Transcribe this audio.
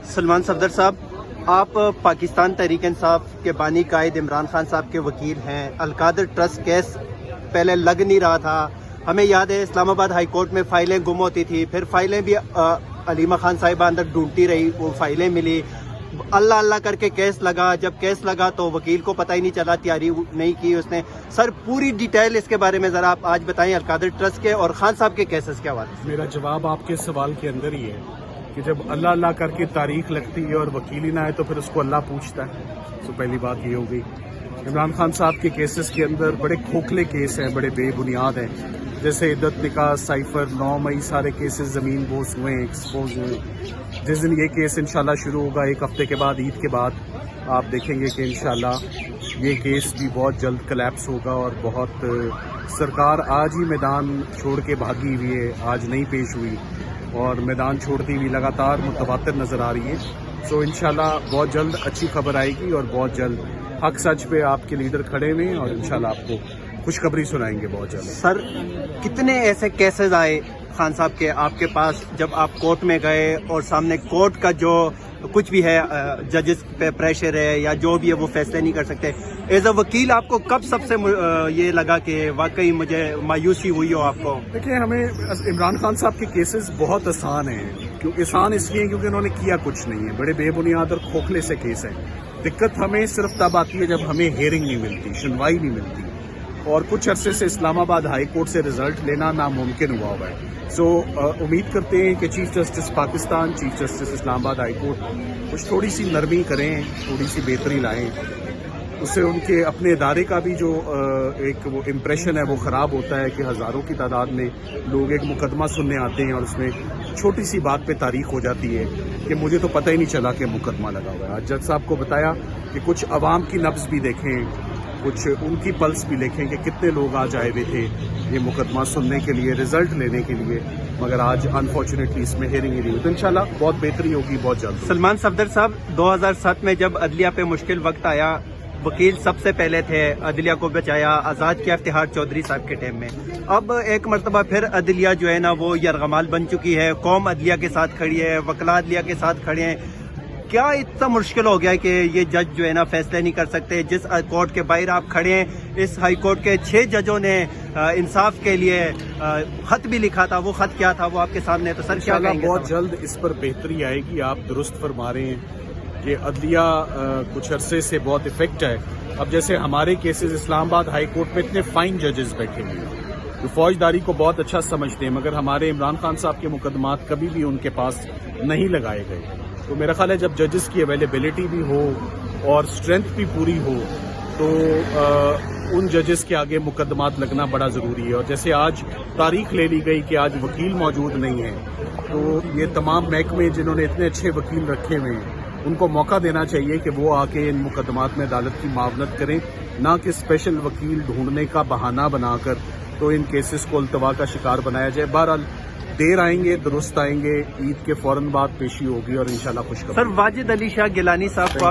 سلمان صفدر صاحب، آپ پاکستان تحریک انصاف کے بانی قائد عمران خان صاحب کے وکیل ہیں۔ القادر ٹرسٹ کیس پہلے لگ نہیں رہا تھا، ہمیں یاد ہے اسلام آباد ہائی کورٹ میں فائلیں گم ہوتی تھی، پھر فائلیں بھی علیمہ خان صاحبہ اندر ڈھونڈتی رہی، وہ فائلیں ملی، اللہ اللہ کر کے کیس لگا۔ جب کیس لگا تو وکیل کو پتہ ہی نہیں چلا، تیاری نہیں کی اس نے۔ سر پوری ڈیٹیل اس کے بارے میں ذرا آپ آج بتائیں، القادر ٹرسٹ کے اور خان صاحب کے کیسز کے حوالے سے۔ میرا جواب آپ کے سوال کے اندر ہی ہے کہ جب اللہ اللہ کر کے تاریخ لگتی ہے اور وکیل ہی نہ آئے تو پھر اس کو اللہ پوچھتا ہے۔ تو پہلی بات یہ ہو گئی۔ عمران خان صاحب کے کیسز کے اندر بڑے کھوکھلے کیس ہیں، بڑے بے بنیاد ہیں، جیسے عدت نکاح، سائفر، 9 مئی، سارے کیسز زمین بوس ہوئے، ایکسپوز ہوئے۔ جس دن یہ کیس انشاءاللہ شروع ہوگا، ایک ہفتے کے بعد، عید کے بعد، آپ دیکھیں گے کہ انشاءاللہ یہ کیس بھی بہت جلد کلیپس ہوگا اور بہت سرکار آج ہی میدان چھوڑ کے بھاگی ہوئی ہے، آج نہیں پیش ہوئی اور میدان چھوڑتی ہوئی لگاتار متواتر نظر آ رہی ہے۔ سو انشاءاللہ بہت جلد اچھی خبر آئے گی اور بہت جلد حق سچ پہ آپ کے لیڈر کھڑے ہوئے ہیں اور انشاءاللہ آپ کو خوشخبری سنائیں گے بہت جلد۔ سر کتنے ایسے کیسز آئے خان صاحب کے آپ کے پاس جب آپ کورٹ میں گئے اور سامنے کورٹ کا جو کچھ بھی ہے، ججز پہ پریشر ہے یا جو بھی ہے وہ فیصلے نہیں کر سکتے، ایز اے وکیل آپ کو کب سب سے یہ لگا کہ واقعی مجھے مایوسی ہوئی ہو آپ کو؟ دیکھیں، ہمیں عمران خان صاحب کے کیسز بہت آسان ہیں، آسان اس لیے کیونکہ انہوں نے کیا کچھ نہیں ہے، بڑے بے بنیاد اور کھوکھلے سے کیس ہیں۔ دقت ہمیں صرف تب آتی ہے جب ہمیں ہیئرنگ نہیں ملتی، سنوائی نہیں ملتی، اور کچھ عرصے سے اسلام آباد ہائی کورٹ سے رزلٹ لینا ناممکن ہوا ہوا ہے۔ سو امید کرتے ہیں کہ chief justice Pakistan, chief justice Islamabad high court کچھ تھوڑی سی نرمی کریں، تھوڑی سی بہتری لائیں، اس سے ان کے اپنے ادارے کا بھی جو ایک وہ امپریشن ہے وہ خراب ہوتا ہے کہ ہزاروں کی تعداد میں لوگ ایک مقدمہ سننے آتے ہیں اور اس میں چھوٹی سی بات پہ تاریخ ہو جاتی ہے کہ مجھے تو پتہ ہی نہیں چلا کہ مقدمہ لگا ہوا ہے۔ آج جج صاحب کو بتایا کہ کچھ عوام کی نبض بھی دیکھیں، کچھ ان کی پلس بھی دیکھیں کہ کتنے لوگ آج آئے ہوئے تھے یہ مقدمہ سننے کے لیے، رزلٹ لینے کے لیے، مگر آج انفارچونیٹلی اس میں ہیئرنگ ہی نہیں ہوئی۔ تو انشاءاللہ بہت بہتری ہوگی بہت جلد۔ سلمان صفدر صاحب، 2007 میں جب عدلیہ پہ مشکل وقت آیا، وکیل سب سے پہلے تھے، عدلیہ کو بچایا، آزاد کیا افتخار چودھری صاحب کے ٹائم میں۔ اب ایک مرتبہ پھر عدلیہ جو ہے نا وہ یرغمال بن چکی ہے، قوم عدلیہ کے ساتھ کھڑی ہے، وکلاء عدلیہ کے ساتھ کھڑے ہیں۔ کیا اتنا مشکل ہو گیا ہے کہ یہ جج جو ہے نا فیصلے نہیں کر سکتے؟ جس کورٹ کے باہر آپ کھڑے ہیں، اس ہائی کورٹ کے 6 ججوں نے انصاف کے لیے خط بھی لکھا تھا، وہ خط کیا تھا وہ آپ کے سامنے ہے، تو سر کیا کہیں گے؟ بہت جلد اس پر بہتری آئے گی۔ آپ درست فرما رہے ہیں کہ عدلیہ کچھ عرصے سے بہت افیکٹ ہے۔ اب جیسے ہمارے کیسز اسلام آباد ہائی کورٹ میں اتنے فائن ججز بیٹھے ہوئے ہیں جو فوجداری کو بہت اچھا سمجھتے ہیں، مگر ہمارے عمران خان صاحب کے مقدمات کبھی بھی ان کے پاس نہیں لگائے گئے۔ تو میرا خیال ہے جب ججز کی اویلیبلٹی بھی ہو اور اسٹرینتھ بھی پوری ہو تو ان ججز کے آگے مقدمات لگنا بڑا ضروری ہے۔ اور جیسے آج تاریخ لے لی گئی کہ آج وکیل موجود نہیں ہے، تو یہ تمام محکمے جنہوں نے اتنے اچھے وکیل رکھے ہوئے ہیں ان کو موقع دینا چاہیے کہ وہ آ کے ان مقدمات میں عدالت کی معاونت کریں، نہ کہ اسپیشل وکیل ڈھونڈنے کا بہانہ بنا کر تو ان کیسز کو التوا کا شکار بنایا جائے۔ بہرحال دیر آئیں گے، درست آئیں گے، عید کے فوراً بعد پیشی ہوگی اور انشاءاللہ خوشخبری۔ سر واجد علی شاہ گیلانی صاحب کو